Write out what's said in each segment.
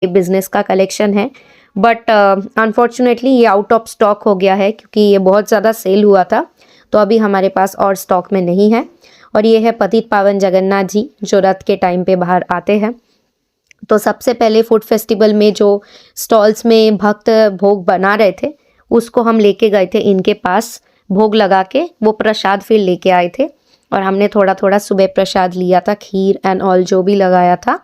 Business का collection है, but unfortunately ये आउट ऑफ स्टॉक हो गया है क्योंकि ये बहुत ज़्यादा सेल हुआ था, तो अभी हमारे पास और स्टॉक में नहीं है। और ये है पतित पावन जगन्नाथ जी जो रथ के टाइम पे बाहर आते हैं। तो सबसे पहले फूड फेस्टिवल में जो स्टॉल्स में भक्त भोग बना रहे थे उसको हम लेके गए थे इनके पास, भोग लगा के वो प्रसाद फिर लेके आए थे और हमने थोड़ा थोड़ा सुबह प्रसाद लिया था, खीर एंड ऑल जो भी लगाया था।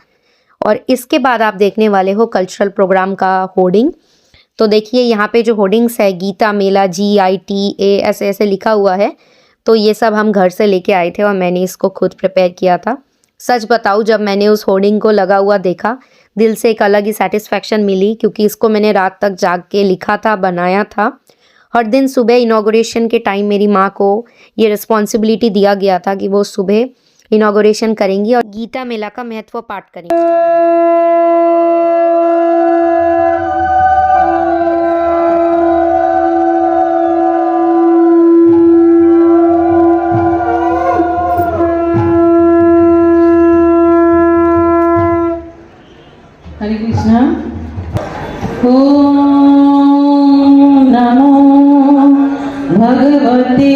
और इसके बाद आप देखने वाले हो कल्चरल प्रोग्राम का होर्डिंग। तो देखिए यहाँ पे जो होर्डिंग्स है गीता मेला GITA ऐसे ऐसे लिखा हुआ है, तो ये सब हम घर से लेके आए थे और मैंने इसको खुद प्रिपेयर किया था। सच बताऊँ जब मैंने उस होर्डिंग को लगा हुआ देखा, दिल से एक अलग ही सेटिस्फैक्शन मिली क्योंकि इसको मैंने रात तक जाग के लिखा था, बनाया था। हर दिन सुबह इनॉग्रेशन के टाइम मेरी माँ को ये रिस्पॉन्सिबिलिटी दिया गया था कि वो सुबह इनॉग्रेशन करेंगी और गीता मेला का महत्व पाठ करेंगी। हरे कृष्णा। ओम नमो भगवते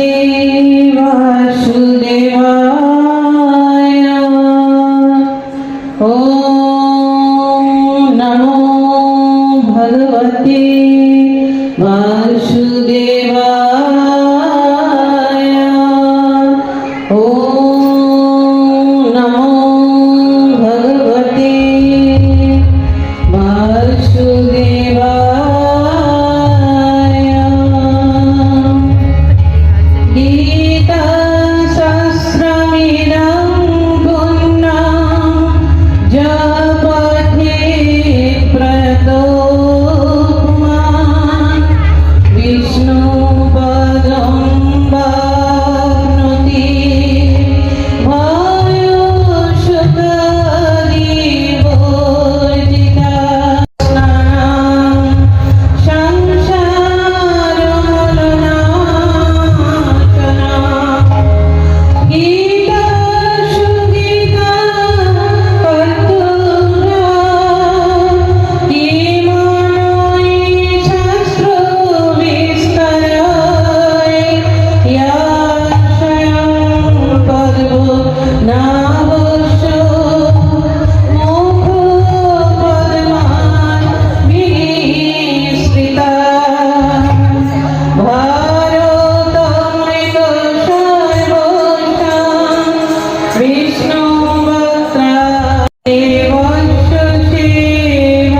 वासुदेवाय। ओम नमो भगवते